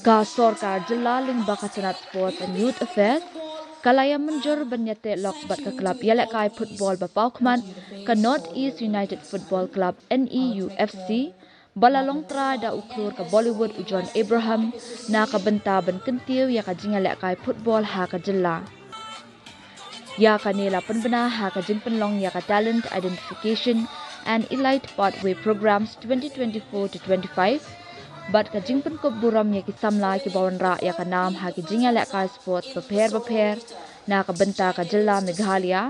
Ka sorkar Jylla ling bakasanat Sports and Youth Affairs kalaya menjur banyate lok bat ke klub Yalehkai phutbol bapaukman ke North East United Football Club NEUFC balalong tra da uklur ke Bollywood ujon Abraham na ka benta ban kyntiew ya ka jingialehkai phutbol ha ka Jylla ya ka nila penbena ha ka jingpenlong ya ka talent identification and elite pathway programs 2024 to 25 bat ka jingpen ko buram ya ki samla ki bawan ra ya ka nam ha ki jingialehkai sports beper na ka benta ka Jylla Meghalaya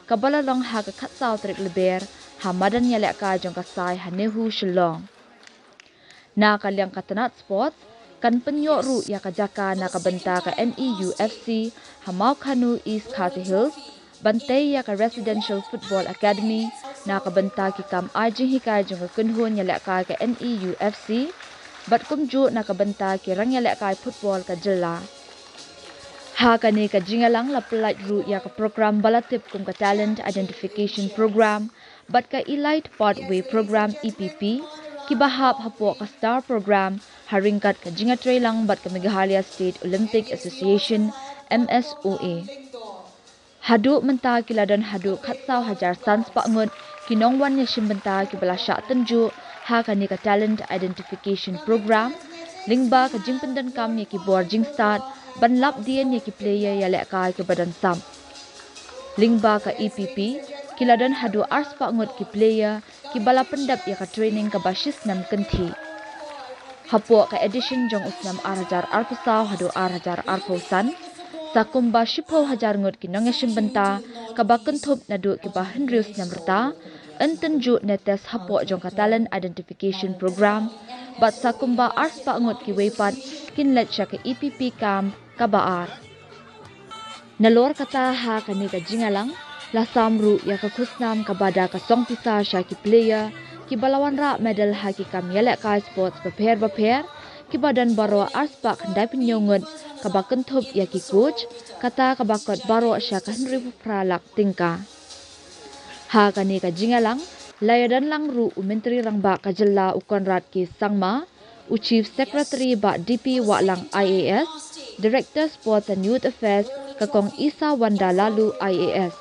ka balalong ha ka khatsau trik leber ha madan yalehkai jong ka sai ha nehu shillong na ka liang ka tanat sports kan penyok ru ya ka jaka na ka benta ka NEUFC ha mau khanu East Khasi Hills bantai ya ka residential football academy na ka benta ki kam jingialehkai jong ka kunhun yalehkai ka NEUFC bat kumju na kabanta ki rangyalehkai phutbol ka Jylla ha kani ka jingalang la pelat ru ya ka program balatip kum ka talent identification program bat ka elite pathway program EPP ki bahap hapo ka star program haringkat ka jingatrailang bat ka Meghalaya State Olympic Association MSOA hadu menta kiladan hadu khatsau hajar sans pangut kinongwan ya shimbenta ki balasha tenju ha kani ka talent identification program lingba ka jingpendan kam ya ki boarding start banlap dien ya ki player ya lehkai ke badan sam lingba ka EPP kiladan hadu ars pangut ki player ki bala pendap ya ka training ka basis nam kenti hapo ka edition jong usnam arhajar arpusau hadu arhajar arposan sakumba shipo hajar ngut ki nong ya shimbenta ka bakentup nadu ki bahendrius namrta entenju netes hapo jong ka talent identification program bat sakumba ars pangut ki weipat kinlet sya ke EPP camp ka baar nalor kata ha kani ka jingalang la samru ya ka khusnam ka bada ka song pisa sya ki player ki balawan ra medal ha ki kam yalehkai sports beper ki badan baro ars pa khandai pinyongut ka bakentup ya ki coach kata ka bakot baro sya ka henry pralak tingka ha kani ka jingalang layadan lang ru menteri rang ba ka Jylla ukon rat ki sangma chief secretary ba DP Waklang IAS director sports and youth affairs ka kong Isa Wanda lalu IAS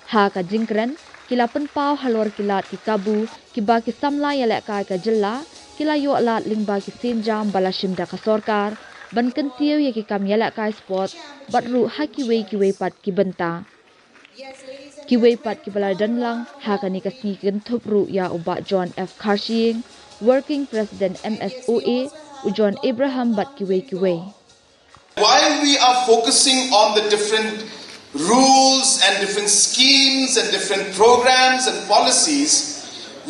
ha ka jingkren kilapen pau halor kilat ki kabu ki ba ki samla yalehkai ka Jylla kilayo lat lingba ki sinjam balashim da ka sorkar ban kyntiew ya ki kam yalehkai sport bat ru ha ki wei pat ki benta ki weipat ki baladan lang ha kani ka sigen thupru ya uba John F Karshing working president MSOA ujon Abraham bat ki wei while we are focusing on the different rules and different schemes and different programs and policies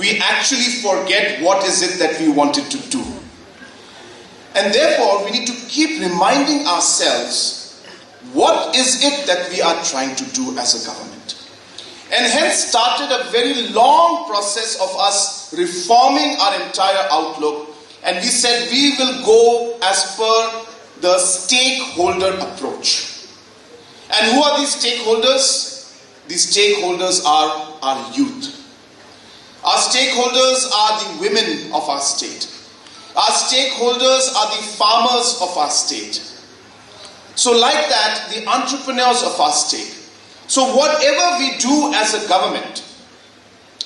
we actually forget what is it that we wanted to do and therefore we need to keep reminding ourselves what is it that we are trying to do as a government. And hence started a very long process of us reforming our entire outlook. And we said we will go as per the stakeholder approach. And who are these stakeholders? These stakeholders are our youth. Our stakeholders are the women of our state. Our stakeholders are the farmers of our state. So like that, the entrepreneurs of our state. So whatever we do as a government,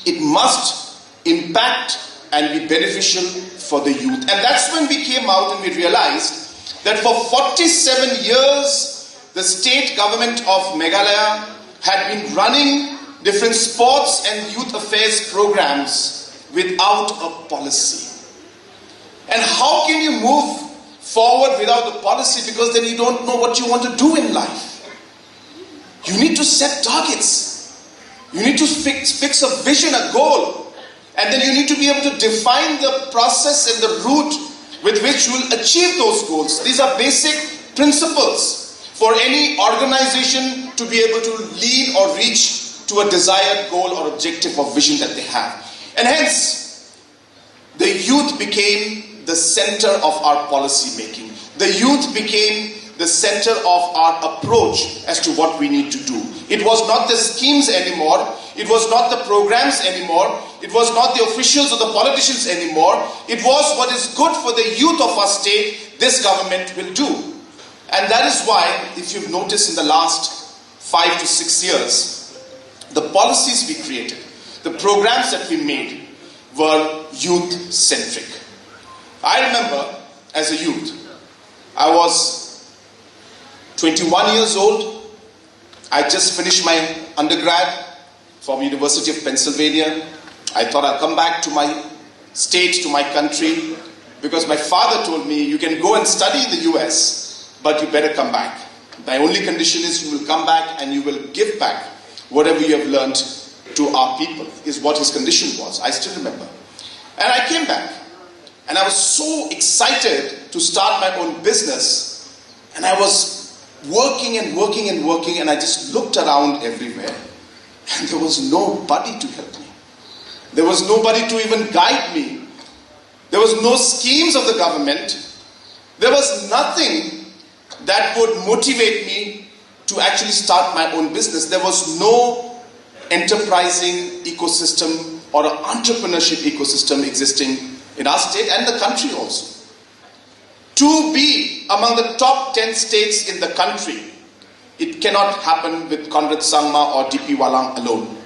it must impact and be beneficial for the youth. And that's when we came out and we realized that for 47 years, the state government of Meghalaya had been running different sports and youth affairs programs without a policy. And how can you move forward without the policy? Because then you don't know what you want to do in life. You need to set targets. You need to fix a vision, a goal. And then you need to be able to define the process and the route with which you will achieve those goals. These are basic principles for any organization to be able to lead or reach to a desired goal or objective or vision that they have. And hence, the youth became the center of our policy making. The youth became the center of our approach as to what we need to do. It was not the schemes anymore. It was not the programs anymore. It was not the officials or the politicians anymore. It was what is good for the youth of our state. this government will do. And that is why, if you've noticed in the last 5 to 6 years, the policies we created, the programs that we made were youth-centric. I remember as a youth, I was 21 years old. I just finished my undergrad from University of Pennsylvania. I thought I'll come back to my state, to my country, because my father told me, you can go and study in the US, but you better come back. My only condition is you will come back and you will give back whatever you have learned to our people, is what his condition was. I still remember. And I came back. And I was so excited to start my own business. And I was working and working and working, and I just looked around everywhere. And there was nobody to help me. There was nobody to even guide me. There was no schemes of the government. There was nothing that would motivate me to actually start my own business. There was no enterprising ecosystem or an entrepreneurship ecosystem existing in our state and the country also. To be among the top 10 states in the country, it cannot happen with Conrad Sangma or DP Walang alone.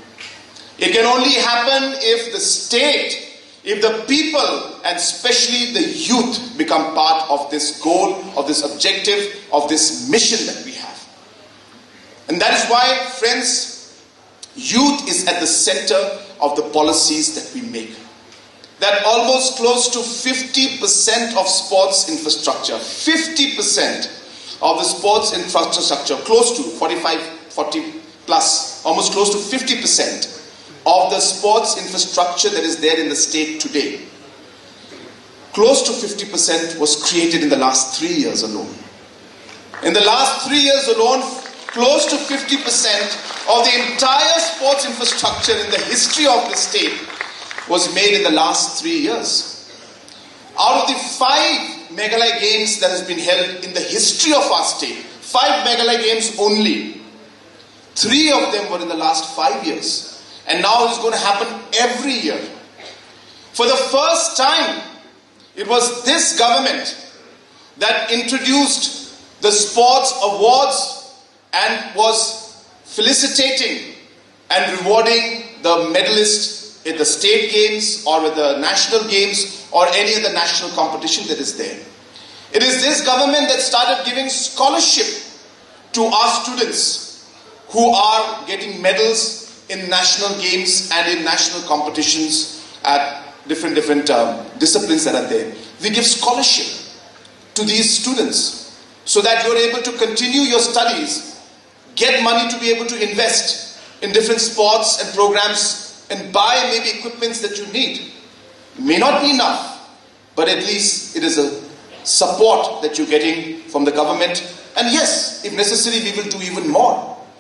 It can only happen if the state, if the people, and especially the youth, become part of this goal, of this objective, of this mission that we have. And that is why, friends, youth is at the center of the policies that we make. That almost close to 50% of sports infrastructure, 50% of the sports infrastructure, close to 45, 40 plus, almost close to 50% of the sports infrastructure that is there in the state today, close to 50% was created in the last 3 years alone. In the last 3 years alone, close to 50% of the entire sports infrastructure in the history of the state was made in the last 3 years. Out of the 5 Meghalaya games that has been held in the history of our state, 5 Meghalaya games only, 3 of them were in the last 5 years. And now it's going to happen every year. For the first time, it was this government that introduced the sports awards and was felicitating and rewarding the medalists in the state games or with the national games or any other national competition that is there. It is this government that started giving scholarship to our students who are getting medals in national games and in national competitions at different disciplines that are there. We give scholarship to these students so that you're able to continue your studies, get money to be able to invest in different sports and programs and buy maybe equipments that you need. It may not be enough, but at least it is a support that you're getting from the government. And yes, if necessary, we will do even more.